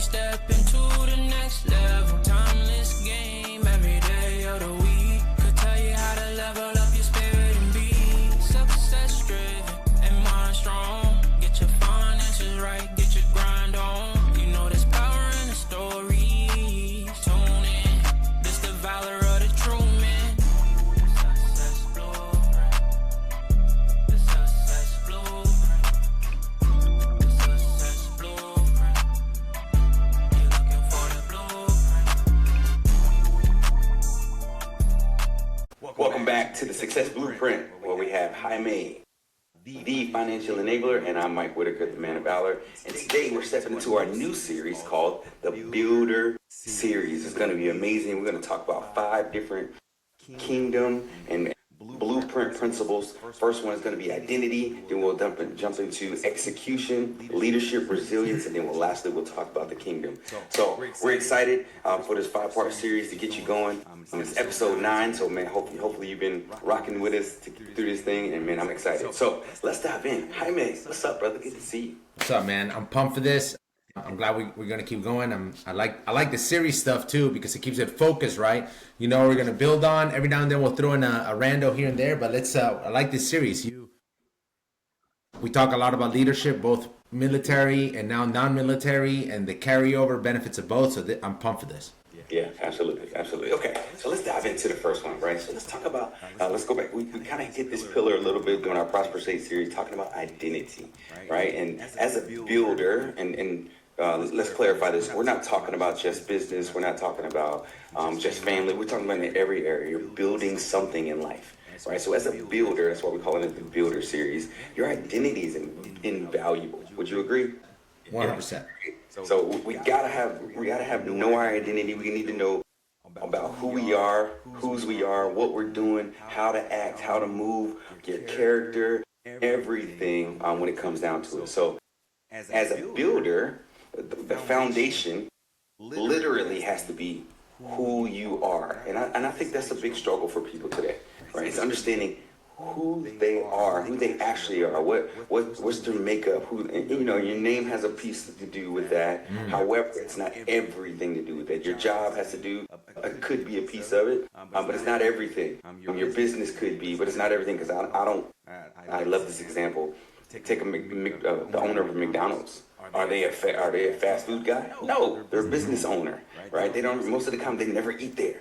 step into the next level. Timeless game every day of the week. Could tell you how to level up your spirit and be success driven and mind strong. Get your finances right, get your grind on. You know there's power in the stories. Tune in, this the valor of the true man. Success blueprint. The success blueprint. The success blueprint. You're looking for the blueprint. Welcome back to the Success Blueprint, where we have Jaime, the financial enabler, and I'm Mike Whitaker, the man of Valor. And today we're stepping into our new series called the Builder Series. It's going to be amazing. We're going to talk about 5 different kingdom and blueprint principles. First one is going to be identity. Then we'll jump into execution, leadership, resilience, and then lastly we'll talk about the kingdom. So we're excited for this 5-part series to get you going. It's episode 9, so man, hopefully you've been rocking with us through this thing, and man, I'm excited. So let's dive in. Jaime, what's up, brother? Good to see you. What's up, man? I'm pumped for this. I'm glad we're gonna keep going. I like the series stuff too because it keeps it focused, right? You know, we're gonna build on. Every now and then we'll throw in a rando here and there, but let's. I like this series. We talk a lot about leadership, both military and now non-military, and the carryover benefits of both. So I'm pumped for this. Yeah, absolutely. Okay, so let's dive into the first one, right? So let's talk about, let's go back. We kind of hit this pillar a little bit during our Prosperity series, talking about identity, right? And as a builder, and let's clarify this, we're not talking about just business, we're not talking about just family, we're talking about in every area. You're building something in life, right? So as a builder, that's why we call it the Builder Series, your identity is invaluable. Would you agree? 100%. So we gotta know our identity. We need to know about who we are, whose we are, what we're doing, how to act, how to move, your character, everything when it comes down to it. So as a builder, the foundation literally has to be who you are. And I think that's a big struggle for people today, right? It's understanding who they are, who they actually are, what's their makeup, your name has a piece to do with that. However, it's not everything to do with that. Your job has to do, could be a piece of it, but it's not everything. Your business could be, but it's not everything, because I love this example. Take the owner of McDonald's. Are they a fast food guy? No, they're a business owner, right? Most of the time they never eat there.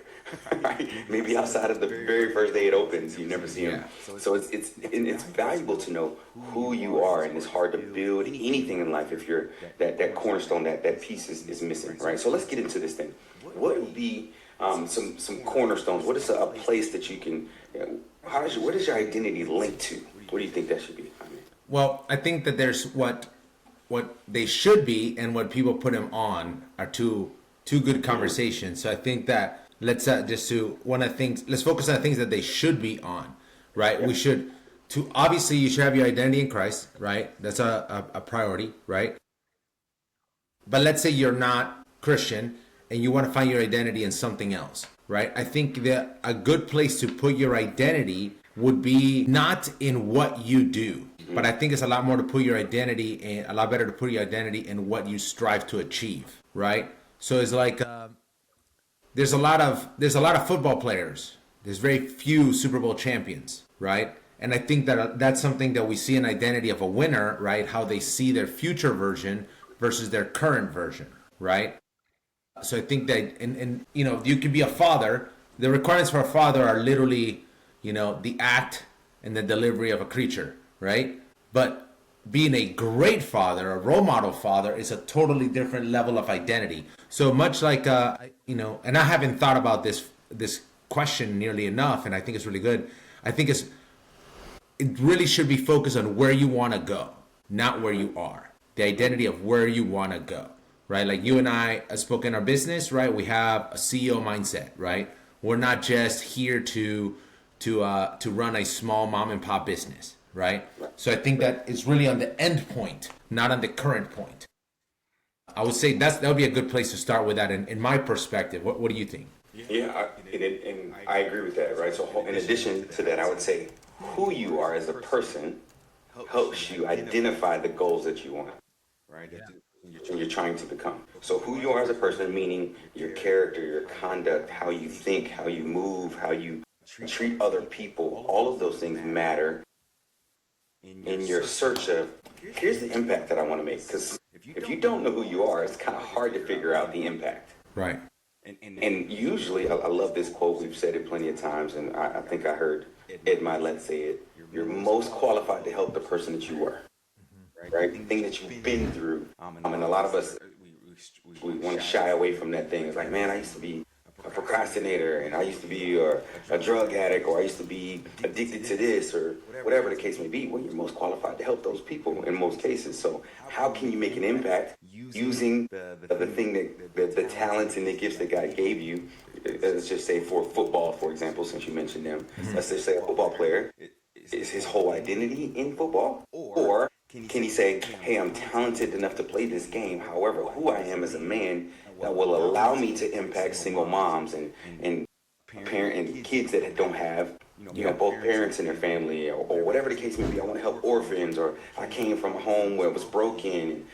Right? Maybe outside of the very first day it opens, you never see them. So it's valuable to know who you are, and it's hard to build anything in life if you're that cornerstone, that piece is missing, right? So let's get into this thing. What would be some cornerstones? What is a place that you can? What is your identity linked to? What do you think that should be? Well, I think that there's what they should be and what people put them on are two good conversations. So I think that let's focus on the things that they should be on, right? Yeah. Obviously you should have your identity in Christ, right? That's a priority, right? But let's say you're not Christian and you want to find your identity in something else, right? I think that a good place to put your identity would be not in what you do, but I think it's a lot better to put your identity in what you strive to achieve, right? So it's like there's a lot of football players. There's very few Super Bowl champions, right? And I think that that's something that we see in identity of a winner, right? How they see their future version versus their current version, right? So I think that, and you could be a father. The requirements for a father are literally, the act and the delivery of a creature, right? But being a great father, a role model father, is a totally different level of identity. So much like, and I haven't thought about this question nearly enough, and I think it's really good. I think it really should be focused on where you want to go, not where you are. The identity of where you want to go, right? Like you and I spoke in our business, right? We have a CEO mindset, right? We're not just here to run a small mom and pop business, right? So I think that it's really on the end point, not on the current point. I would say that would be a good place to start with that in my perspective. What do you think? Yeah, and I agree with that, right? So in addition to that, I would say who you are as a person helps you identify the goals that you want, right? and you're trying to become. So who you are as a person, meaning your character, your conduct, how you think, how you move, how you treat other people, all of those things matter in your search of, here's the impact that I want to make. Because if you don't know who you are, it's kind of hard to figure out the impact. Right. And usually, I love this quote, we've said it plenty of times, and I think I heard Ed Milet say it, you're most qualified to help the person that you were, right? The thing that you've been through. And a lot of us, we want to shy away from that thing. It's like, man, I used to be a procrastinator, and I used to be a drug addict, or I used to be addicted to this, or whatever the case may be. Well, you're most qualified to help those people in most cases. So how can you make an impact using the thing that the talents and the gifts that God gave you? Let's just say for football, for example, since you mentioned them, let's just say a football player, is his whole identity in football? Or can he say, hey, I'm talented enough to play this game, however, who I am as a man that will allow me to impact single moms and kids that don't have, both parents in their family, or whatever the case may be. I want to help orphans, or I came from a home where it was broken,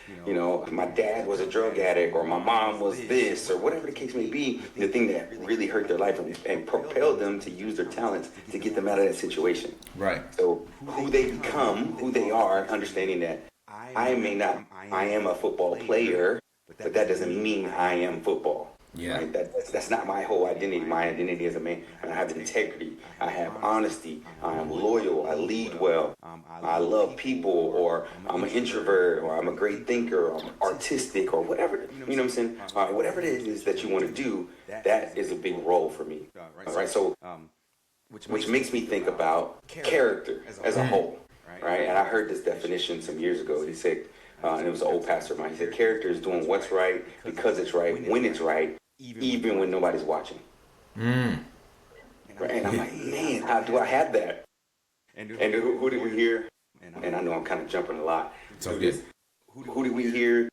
my dad was a drug addict, or my mom was this, or whatever the case may be, the thing that really hurt their life and propelled them to use their talents to get them out of that situation. Right. So who they become, who they are, understanding that I am a football player, but that doesn't mean I am football. Yeah. Right? That's not my whole identity. My identity as a man. I have integrity. I have honesty. I am loyal. I lead well. I love people, or I'm an introvert, or I'm a great thinker, or I'm artistic, or whatever. You know what I'm saying? Whatever it is that you want to do, that is a big role for me. All right. So, which makes me think about character as a whole. Right. And I heard this definition some years ago. He said, and it was an old pastor of mine. He said, character is doing what's right because it's right, when it's right, even when nobody's watching. Right? And I'm like, man, how do I have that? And who did we hear? And I know I'm kind of jumping a lot. So good. Who did we hear?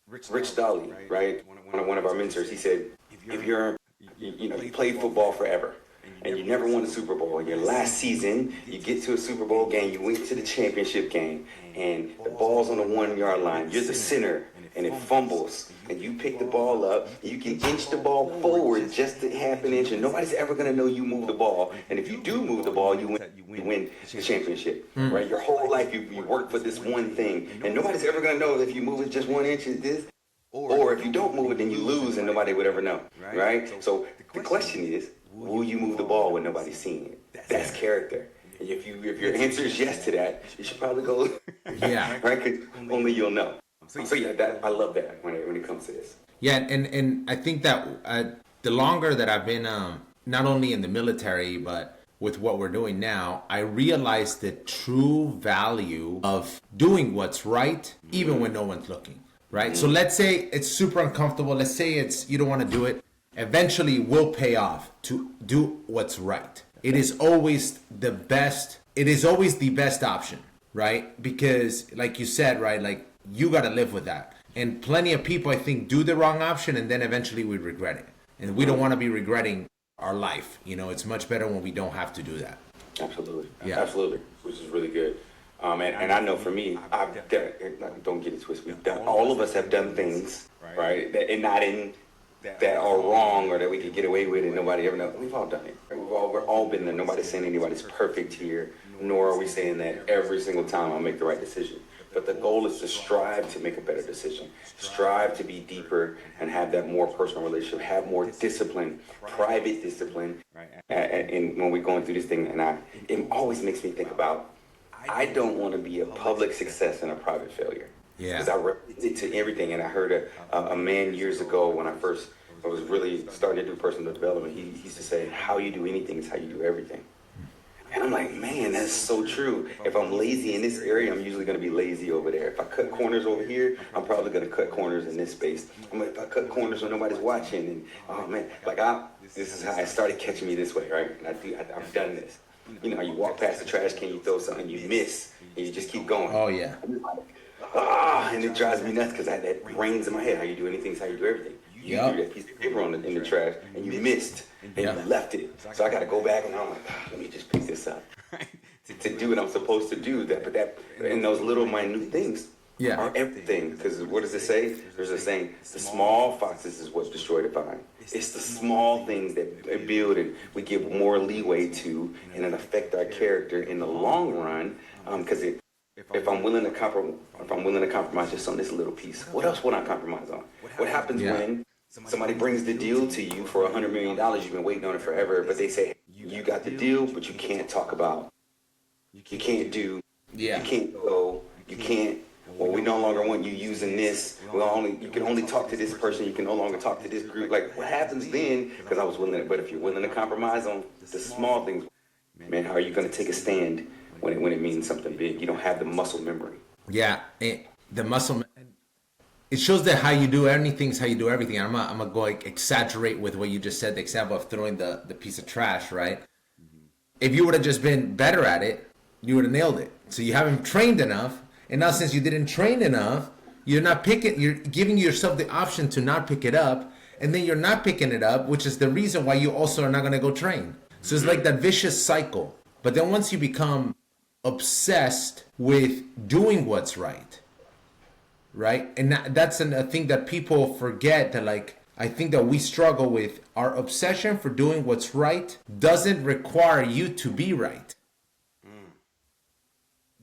Rich Dolly, right? One of our mentors. He said, if you played football forever, and you never won a Super Bowl. In your last season, you get to a Super Bowl game, you went to the championship game, and the ball's on the 1 yard line. You're the center, and it fumbles, and you pick the ball up. You can inch the ball forward just a half an inch, and nobody's ever going to know you moved the ball. And if you do move the ball, you win the championship, right? Your whole life, you work for this one thing, and nobody's ever going to know if you move it just 1 inch is this. Or if you don't move it, then you lose, and nobody would ever know, right? So the question is, will you move the ball when nobody's seeing it? That's character. And if your answer is yes to that, you should probably go. Yeah. Right? Because only you'll know. So yeah, I love that when it comes to this. Yeah, and I think that the longer that I've been, not only in the military, but with what we're doing now, I realize the true value of doing what's right, even when no one's looking. Right? So let's say it's super uncomfortable. Let's say you don't want to do it. Eventually will pay off to do what's right. It is always the best. It is always the best option, right? Because like you said, right, like you got to live with that. And plenty of people, I think, do the wrong option and then eventually we regret it. And we don't want to be regretting our life. It's much better when we don't have to do that. Absolutely. Yeah. Absolutely. Which is really good. And I know for me, I've done, don't get it twisted. All of us have done things, right? And not in that are wrong or that we could get away with and nobody ever knows. We've all done it. We've all been there. Nobody's saying anybody's perfect here, nor are we saying that every single time I'll make the right decision. But the goal is to strive to make a better decision, strive to be deeper and have that more personal relationship, have more discipline, private discipline. And when we're going through this thing, and it always makes me think about, I don't want to be a public success and a private failure. Yeah. Because I relate to everything. And I heard a man years ago when I was really starting to do personal development, he used to say, how you do anything is how you do everything. And I'm like, man, that's so true. If I'm lazy in this area, I'm usually going to be lazy over there. If I cut corners over here, I'm probably going to cut corners in this space. If I cut corners when nobody's watching, and oh man, this is how it started catching me this way, right? And I've done this. You walk past the trash can, you throw something, you miss, and you just keep going. Oh yeah. And it drives me nuts because that brains in my head. How you do anything is how you do everything. You threw that piece of paper in the trash, and you missed, and you left it. So I got to go back, and I'm like, let me just pick this up to do what I'm supposed to do. But in those little minute things, Yeah. our everything. Because what does it say? There's a saying, the small foxes is what destroy the vine. It's the small things that build and we give more leeway to and it affect our character in the long run. Because if I'm willing to compromise just on this little piece, what else would I compromise on? What happens when somebody brings the deal to you for $100 million? You've been waiting on it forever, but they say, you got the deal, but you can't talk about, you can't do, you can't go, you can't, well, we no longer want you using this. You can only talk to this person. You can no longer talk to this group. Like, what happens then? Because I was willing to, but if you're willing to compromise on the small things, man, how are you going to take a stand when it means something big? You don't have the muscle memory. Yeah, the muscle. It shows that how you do anything is how you do everything. I'm gonna go like exaggerate with what you just said. The example of throwing the piece of trash, right? If you would have just been better at it, you would have nailed it. So you haven't trained enough, and now since you didn't train enough, you're not picking. You're giving yourself the option to not pick it up, and then you're not picking it up, which is the reason why you also are not gonna go train. So it's like that vicious cycle. But then once you become obsessed with doing what's right, and that's a thing that people forget, that like I think that we struggle with. Our obsession for doing what's right doesn't require you to be right.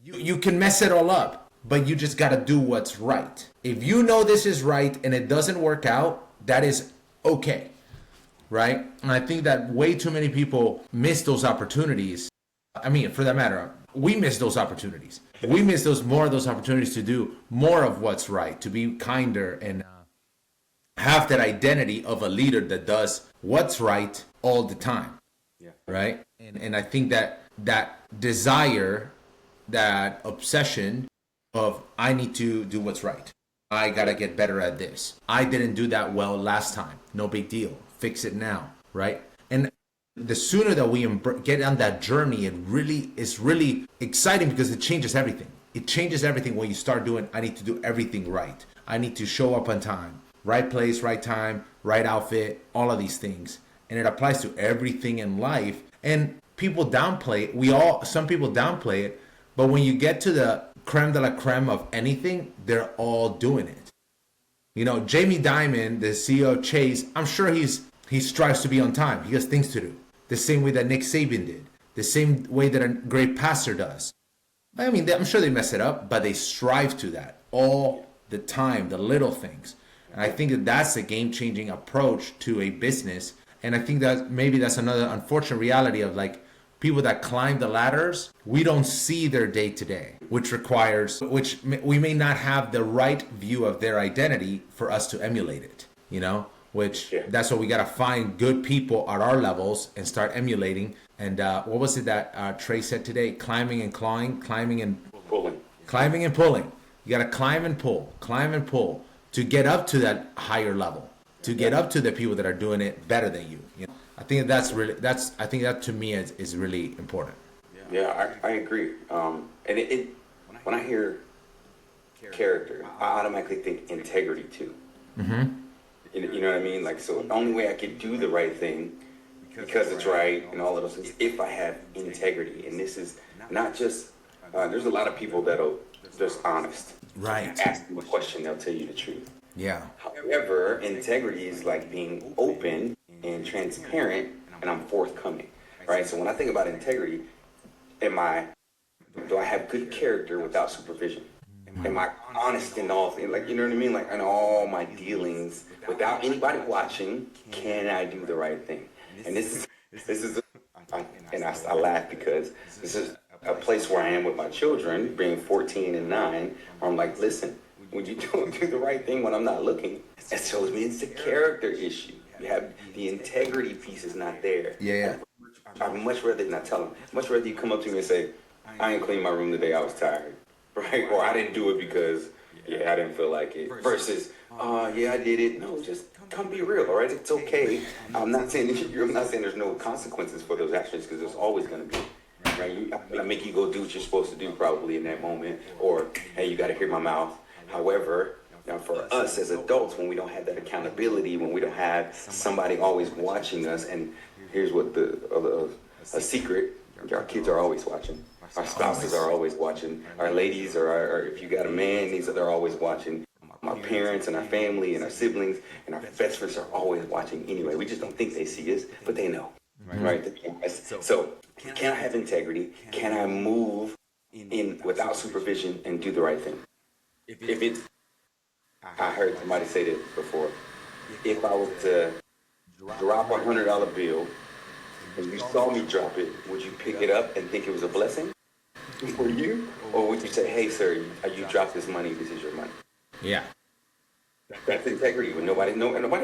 You can mess it all up, but you just got to do what's right. If you know this is right and it doesn't work out, that is okay, right? And I think that way too many people miss those opportunities. I mean, for that matter, we miss those opportunities. We miss more of those opportunities to do more of what's right, to be kinder and have that identity of a leader that does what's right all the time, right? And I think that desire, that obsession of I need to do what's right. I gotta get better at this. I didn't do that well last time. No big deal. Fix it now, right? And the sooner that we get on that journey, it really is really exciting because it changes everything. It changes everything when you start doing, I need to do everything right. I need to show up on time. Right place, right time, right outfit, all of these things. And it applies to everything in life. And people downplay it. Some people downplay it. But when you get to the creme de la creme of anything, they're all doing it. You know, Jamie Dimon, the CEO of Chase, I'm sure he strives to be on time. He has things to do. The same way that Nick Saban did. The same way that a great pastor does. I mean, I'm sure they mess it up, but they strive to that all the time, the little things. And I think that that's a game-changing approach to a business. And I think that maybe that's another unfortunate reality of like people that climb the ladders, we don't see their day-to-day, which we may not have the right view of their identity for us to emulate it, you know? That's what we got to find good people at our levels and start emulating. And what was it that Trey said today? Climbing and clawing, climbing and pulling. Climbing and pulling. You got to climb and pull to get up to that higher level, to get up to the people that are doing it better than you. You know? I think I think that to me is really important. Yeah, I agree. And when I hear character, I automatically think integrity too. Mm-hmm. You know what I mean? Like, so the only way I could do the right thing because it's right and all of those things, if I have integrity. And this is not just, there's a lot of people that'll just honest. Right. Ask them a question, they'll tell you the truth. Yeah. However, integrity is like being open and transparent, and I'm forthcoming, right? So when I think about integrity, do I have good character without supervision? Am I honest in all things? Like, you know what I mean? Like, in all my dealings, without anybody watching, can I do the right thing? And I laugh because this is a place where I am with my children, being 14 and 9, where I'm like, listen, when you don't do the right thing when I'm not looking, it shows me it's a character issue. You have the integrity piece is not there. Yeah. I'd much rather not tell them. Much rather you come up to me and say, I ain't cleaned my room today, I was tired. Right? Or I didn't do it because, I didn't feel like it. Versus, I did it. No, just come be real, all right? It's okay. I'm not saying there's no consequences for those actions because there's always going to be. Right? I make you go do what you're supposed to do probably in that moment. Or, hey, you got to hear my mouth. However, for us as adults, when we don't have that accountability, when we don't have somebody always watching us, and here's what a secret, Our kids are always watching. Our spouses are always watching. Our ladies or if you got a man, they're always watching. Our parents and our family and our siblings and our best friends are always watching anyway. We just don't think they see us, but they know, right? So can I have integrity? Can I move in without supervision and do the right thing? If it's, I heard somebody say this before. If I was to drop $100 bill and you saw me drop it, would you pick it up and think it was a blessing for you? Or would you say, hey, sir, you dropped this money, this is your money? Yeah. That's integrity. When nobody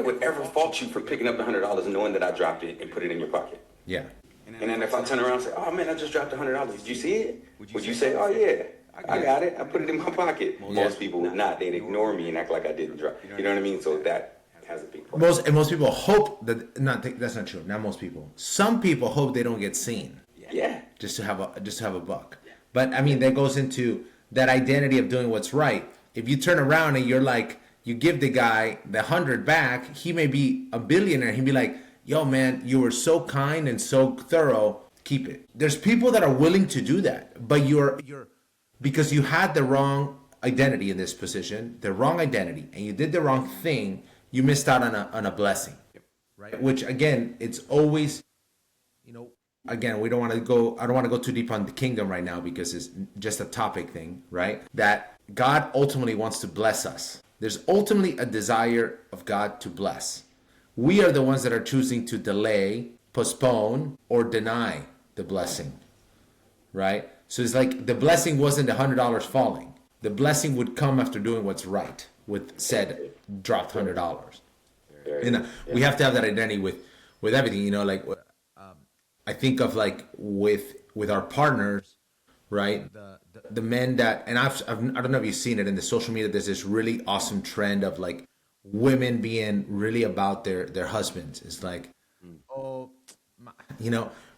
would ever fault you for picking up the $100 knowing that I dropped it and put it in your pocket. Yeah. And then if I turn around and say, oh man, I just dropped $100, did you see it? Would you say, oh yeah, I got it, I put it in my pocket? Most people would not. They'd ignore me and act like I didn't drop. You know what I mean? So that has a big problem. Most people hope that that's not true. Not most people. Some people hope they don't get seen. Yeah. Just to have a buck. But I mean, that goes into that identity of doing what's right. If you turn around and you're like, you give the guy the 100 back, he may be a billionaire. He'd be like, yo man, you were so kind and so thorough, keep it. There's people that are willing to do that, but you're because you had the wrong identity in this position, the wrong identity, and you did the wrong thing, you missed out on a blessing, right? Which again, it's always, again, I don't want to go too deep on the kingdom right now because it's just a topic thing, right? That God ultimately wants to bless us. There's ultimately a desire of God to bless. We are the ones that are choosing to delay, postpone, or deny the blessing, right? So it's like the blessing wasn't $100 falling. The blessing would come after doing what's right with said dropped $100. We have to have that identity with everything, like I think of like with our partners, right? The men that, and I don't know if you've seen it in the social media, there's this really awesome trend of like women being really about their husbands. It's like,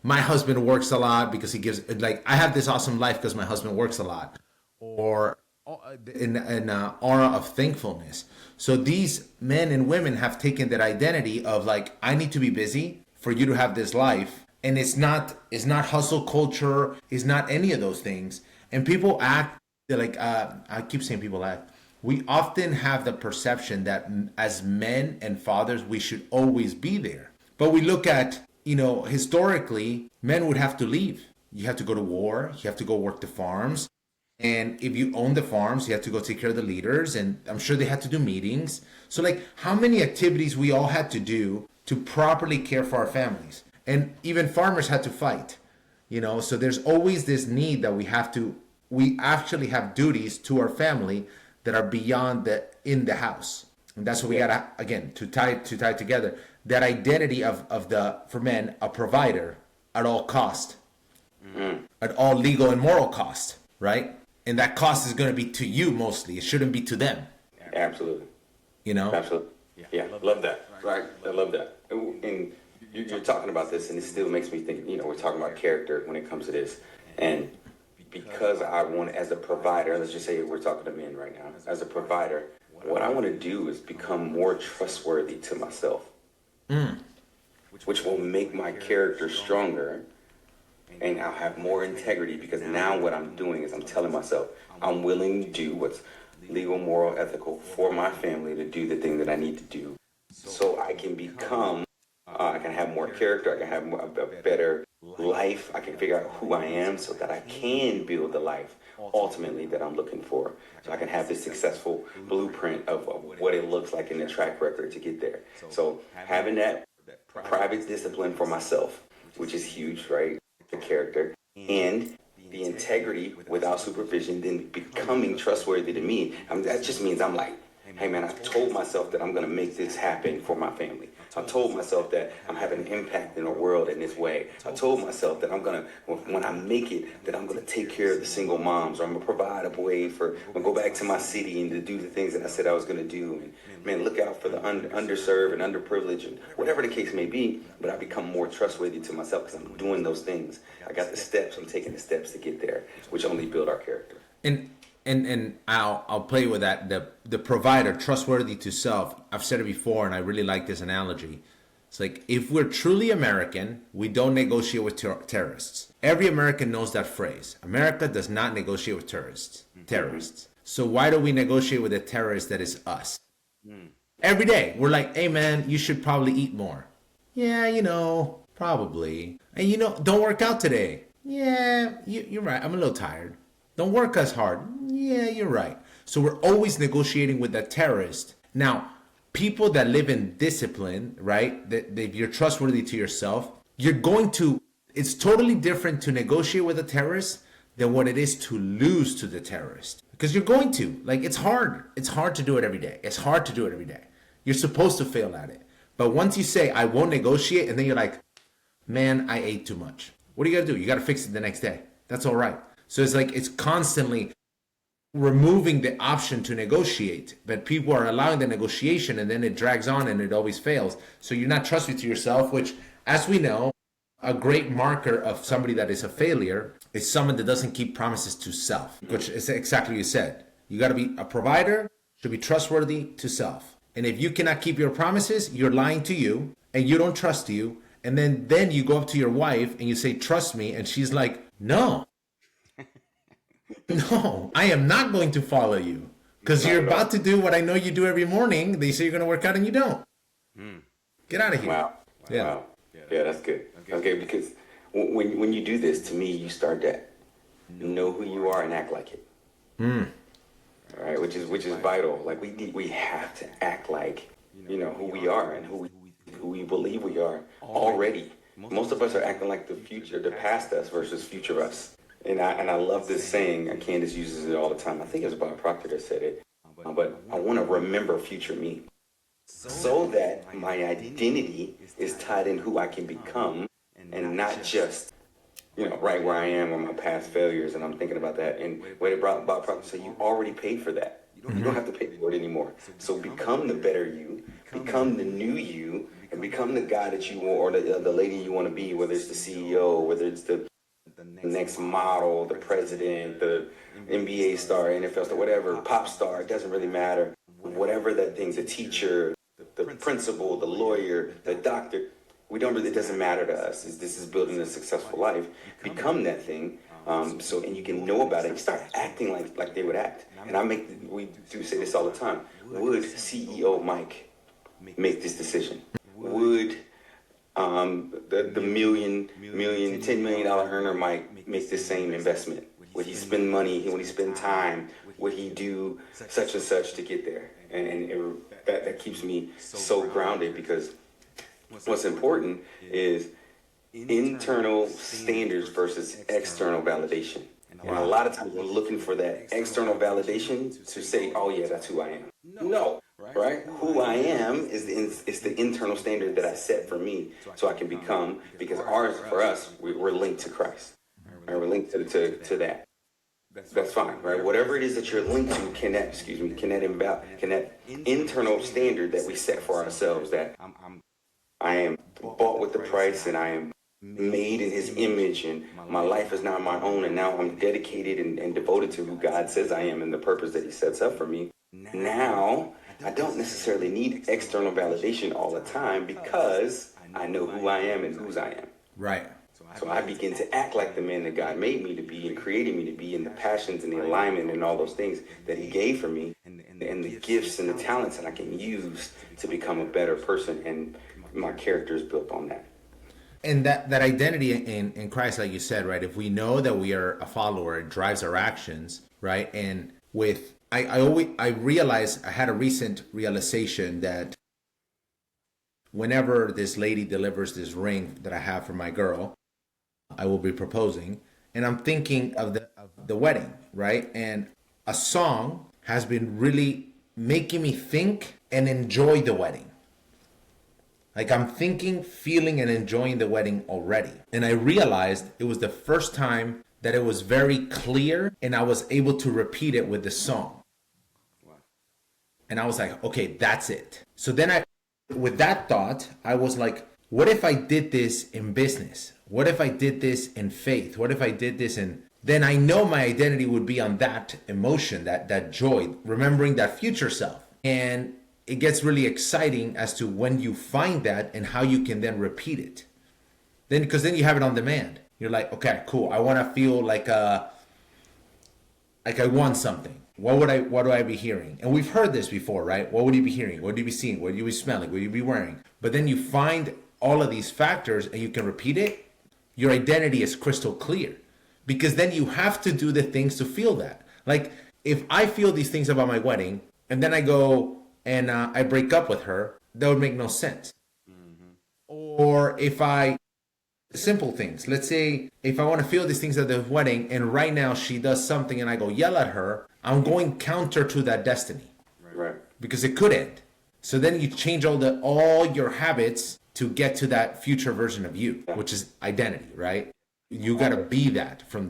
my husband works a lot because he gives, like, I have this awesome life because my husband works a lot, or an aura of thankfulness. So these men and women have taken that identity of like, I need to be busy for you to have this life. And it's not hustle culture, it's not any of those things. And people act, they're like, I keep saying people act. We often have the perception that as men and fathers, we should always be there. But we look at, historically, men would have to leave. You have to go to war, you have to go work the farms. And if you own the farms, you have to go take care of the leaders. And I'm sure they had to do meetings. So like how many activities we all had to do to properly care for our families. And even farmers had to fight, so there's always this need that we actually have duties to our family that are beyond in the house. And that's what we gotta, again, to tie together that identity of for men, a provider at all cost, at all legal and moral cost, right? And that cost is going to be to you mostly. It shouldn't be to them. Absolutely. Absolutely. Yeah, love that. Right. I love that. And you're talking about this, and it still makes me think, we're talking about character when it comes to this. And because I want, as a provider, let's just say we're talking to men right now, as a provider, what I want to do is become more trustworthy to myself, which will make my character stronger, and I'll have more integrity because now what I'm doing is I'm telling myself I'm willing to do what's legal, moral, ethical for my family to do the thing that I need to do so I can become I can have more character, I can have a better life, I can figure out who I am so that I can build the life ultimately that I'm looking for. So I can have this successful blueprint of what it looks like in the track record to get there. So having that private discipline for myself, which is huge, right? The character and the integrity without supervision, then becoming trustworthy to me. That just means I'm like, hey man, I told myself that I'm going to make this happen for my family. I told myself that I'm having an impact in the world in this way. I told myself that I'm going to, when I make it, that I'm going to take care of the single moms, or I'm going to provide a way I'm going to go back to my city and to do the things that I said I was going to do. And man, look out for the underserved and underprivileged and whatever the case may be. But I become more trustworthy to myself because I'm doing those things. I got the steps. I'm taking the steps to get there, which only build our character. And I'll play with that. The provider, trustworthy to self. I've said it before, and I really like this analogy. It's like, if we're truly American, we don't negotiate with terrorists. Every American knows that phrase. America does not negotiate with terrorists. So why do we negotiate with a terrorist that is us? Every day, we're like, hey man, you should probably eat more. Yeah, probably. And don't work out today. Yeah, you're right. I'm a little tired. Don't work as hard. Yeah, you're right. So we're always negotiating with that terrorist. Now, people that live in discipline, right? That if you're trustworthy to yourself, it's totally different to negotiate with a terrorist than what it is to lose to the terrorist. Because you're going to. Like, it's hard. It's hard to do it every day. It's hard to do it every day. You're supposed to fail at it. But once you say, I won't negotiate, and then you're like, man, I ate too much. What do you got to do? You got to fix it the next day. That's all right. So it's like, it's constantly removing the option to negotiate, but people are allowing the negotiation, and then it drags on and it always fails. So you're not trustworthy to yourself, which, as we know, a great marker of somebody that is a failure is someone that doesn't keep promises to self, which is exactly what you said. You got to be a provider, should be trustworthy to self. And if you cannot keep your promises, you're lying to you, and you don't trust you. And then you go up to your wife and you say, trust me. And she's like, no, I am not going to follow you, because you're about to do what I know you do every morning. They say you're going to work out and you don't. Get out of here. Wow. Yeah. Wow. Yeah, that's good. Okay, because when you do this, to me, you start to know who you are and act like it. All right, which is vital. Like, we have to act like who we are and who we believe we are already. Most of us are acting like the past us versus future us. And I love this saying. Candace uses it all the time. I think it was Bob Proctor that said it. But I want to remember future me, so that my identity is tied in who I can become, and not just right where I am or my past failures. And I'm thinking about that. And what Bob Proctor said, you already paid for that. You don't have to pay for it anymore. So become the better you, become the new you, and become the guy that you want, or the lady you want to be, whether it's the CEO, whether it's the next model, the president, the NBA star, NFL star, whatever, pop star, it doesn't really matter. Whatever that thing's, the teacher, the principal, the lawyer, the doctor, it doesn't matter to us. This is building a successful life. Become that thing. And you can know about it and start acting like they would act. And we do say this all the time. Would CEO Mike make this decision? Would the $10 million earner Mike make the same investment? Would he spend money? Would he spend time? Would he do such and such to get there? And that keeps me so grounded, because what's important is internal standards versus external validation. And a lot of times we're looking for that external validation to say, oh yeah, that's who I am. No, right? Who I am is the internal standard that I set for me, so I can become, because for us, we're linked to Christ. Right? We're linked to that. That's fine, right? Whatever it is that you're linked to, can that internal standard that we set for ourselves, that I am bought with the price, and I am made in his image, and my life is not my own, and now I'm dedicated and devoted to who God says I am and the purpose that he sets up for me. Now, I don't necessarily need external validation all the time, because I know who I am and whose I am. Right. So I begin to act like the man that God made me to be and created me to be, and the passions and the alignment and all those things that he gave for me, and the gifts and the talents that I can use to become a better person, and my character is built on that. And that identity in Christ, like you said, right? If we know that we are a follower, it drives our actions, right? And I realized, I had a recent realization that whenever this lady delivers this ring that I have for my girl, I will be proposing, and I'm thinking of the wedding, right? And a song has been really making me think and enjoy the wedding. Like, I'm thinking, feeling, and enjoying the wedding already. And I realized it was the first time that it was very clear, and I was able to repeat it with the song. And I was like, okay, that's it. So then with that thought, I was like, what if I did this in business? What if I did this in faith? What if I did this then I know my identity would be on that emotion, that joy, remembering that future self. And it gets really exciting as to when you find that and how you can then repeat it. Then, because then you have it on demand. You're like, okay, cool. I want to feel like I won something. What do I be hearing? And we've heard this before, right? What would you be hearing? What would you be seeing? What would you be smelling? What would you be wearing? But then you find all of these factors and you can repeat it. Your identity is crystal clear, because then you have to do the things to feel that. Like, if I feel these things about my wedding and then I go and I break up with her, that would make no sense. Or if simple things. Let's say if I want to feel these things at the wedding and right now she does something and I go yell at her, I'm going counter to that destiny. Right. Because it could end. So then you change all your habits to get to that future version of you, which is identity, right? You got to be that from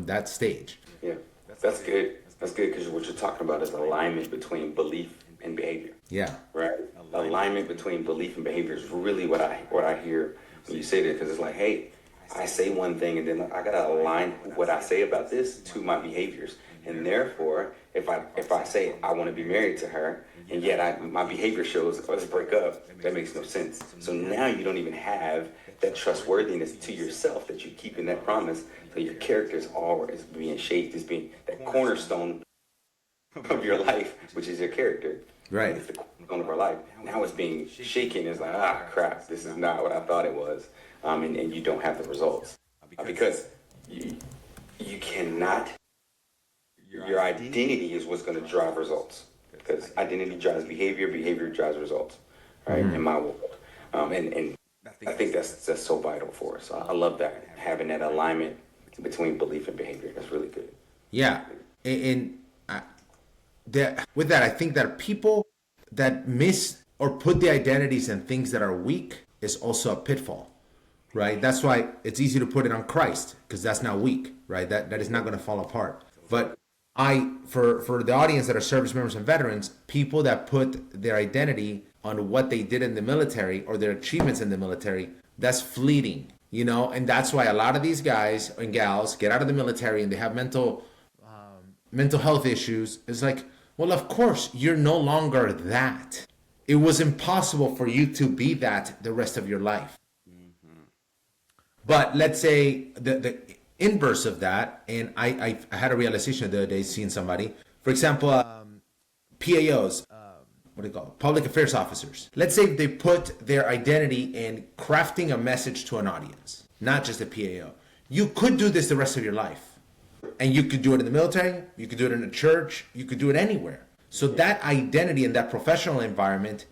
that stage. Yeah, that's good. That's good, because what you're talking about is alignment between belief and behavior. Yeah. Right. Alignment between belief and behavior is really what I hear when you say that, because it's like, hey, I say one thing and then I gotta align what I say about this to my behaviors, and therefore, if I say I want to be married to her and yet my behavior shows let's break up, that makes no sense. So now you don't even have that trustworthiness to yourself that you keep in that promise. So your character is always being shaped as being that cornerstone of your life, which is your character. Right. It's the cornerstone of our life. Now it's being shaken. It's like, crap, this is not what I thought it was. And you don't have the results. Because you cannot, your identity is what's going to drive results. Because identity drives behavior, behavior drives results, right? In my world. And I think that's so vital for us. I love that, having that alignment between belief and behavior. That's really good. Yeah. With that, I think that people that miss or put the identities and things that are weak is also a pitfall, right? That's why it's easy to put it on Christ, because that's not weak, right? That is not going to fall apart. But for the audience that are service members and veterans, people that put their identity on what they did in the military or their achievements in the military, that's fleeting, and that's why a lot of these guys and gals get out of the military and they have mental health issues. It's like, well, of course, you're no longer that. It was impossible for you to be that the rest of your life. But let's say the inverse of that, and I had a realization the other day seeing somebody, for example, PAOs, what do you call it? Public affairs officers. Let's say they put their identity in crafting a message to an audience, not just a PAO. You could do this the rest of your life. And you could do it in the military, you could do it in a church, you could do it anywhere. So that identity in that professional environment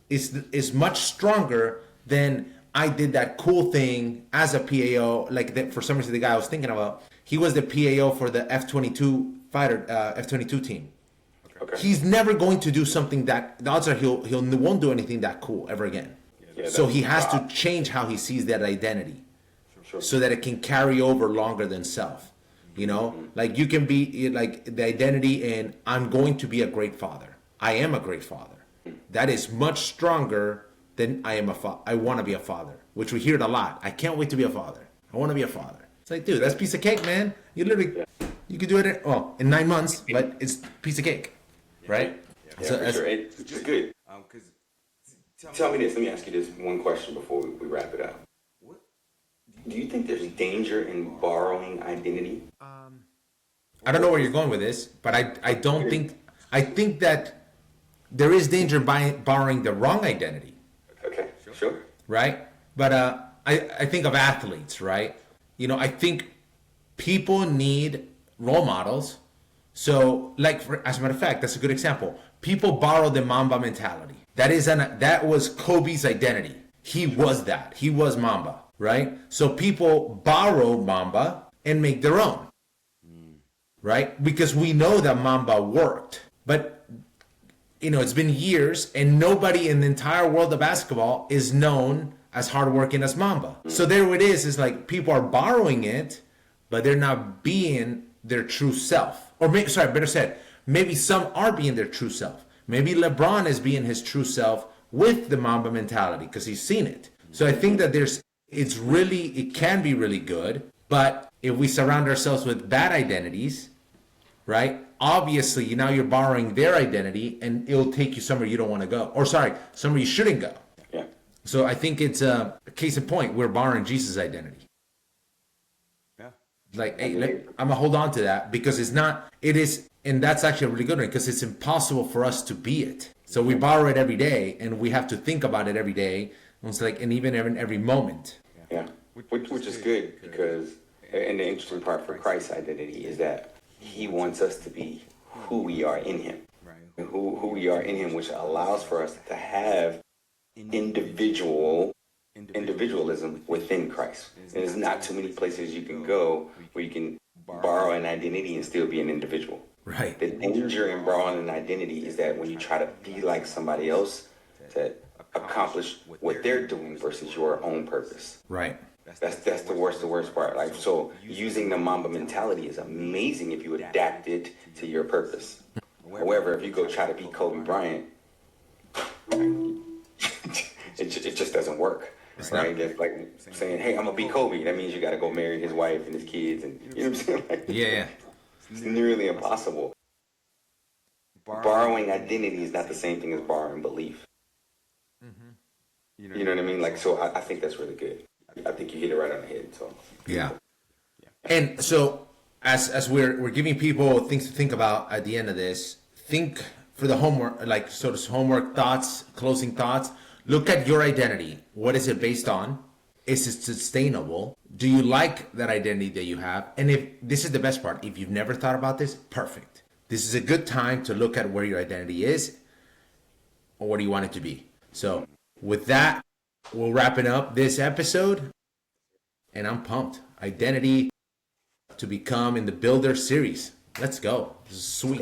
is much stronger than I did that cool thing as a PAO. Like that, for some reason, the guy I was thinking about, he was the PAO for the F-22 fighter, F-22 team. Okay. He's never going to do something that, the odds are he won't do anything that cool ever again. Yeah, so he has to change how he sees that identity, so that it can carry over longer than self. Like you can be like the identity in I'm going to be a great father. I am a great father. That is much stronger than I want to be a father, which we hear it a lot. I can't wait to be a father. I want to be a father. It's like, dude, that's a piece of cake, man. You could do it in 9 months, but it's a piece of cake, right? Yeah, so for sure. It's good. Tell me this. Let me ask you this one question before we wrap it up. Do you think there's danger in borrowing identity? I don't know where you're going with this, but I think that there is danger in borrowing the wrong identity. Okay, sure. Right? But I think of athletes, right? I think people need role models. So, as a matter of fact, that's a good example. People borrow the Mamba mentality. That was Kobe's identity. He was that. He was Mamba. Right? So people borrow Mamba and make their own. Right? Because we know that Mamba worked. But, it's been years and nobody in the entire world of basketball is known as hardworking as Mamba. So there it is. It's like people are borrowing it, but they're not being their true self. Or better said, maybe some are being their true self. Maybe LeBron is being his true self with the Mamba mentality because he's seen it. So I think that it can be really good, but if we surround ourselves with bad identities, right? Obviously, now you're borrowing their identity, and it'll take you somewhere you don't want to go, or sorry, somewhere you shouldn't go. Yeah. So I think it's a case in point. We're borrowing Jesus' identity. Yeah. Like, hey, I'm gonna hold on to that because it's not. It is, and that's actually a really good one because it's impossible for us to be it. So we borrow it every day, and we have to think about it every day. And it's like, and even every moment. Yeah, which is good because, and the interesting part for Christ's identity is that He wants us to be who we are in Him, Right. who we are in Him, which allows for us to have individualism within Christ. And there's not too many places you can go where you can borrow an identity and still be an individual. Right. The danger in borrowing an identity is that when you try to be like somebody else to accomplish what they're doing versus your own purpose. Right. That's the worst part. Like, so using the Mamba mentality is amazing if you adapt it to your purpose. However, if you go try to be Kobe Bryant, it just doesn't work. Right? That's like saying, hey, I'm gonna be Kobe. That means you gotta go marry his wife and his kids, and you know what I'm saying? Like, Yeah. it's nearly impossible. Borrowing identity is not the same thing as borrowing belief. You know what I mean? Like, so I think that's really good. I think you hit it right on the head. So Yeah. And so as we're giving people things to think about at the end of this, think for the homework, like sort of homework thoughts, closing thoughts. Look at your identity. What is it based on? Is it sustainable? Do you like that identity that you have? And if this is the best part, if you've never thought about this, perfect. This is a good time to look at where your identity is or what do you want it to be. So with that, we're wrapping up this episode. And I'm pumped. Identity to become in the Builder series. Let's go. This is sweet.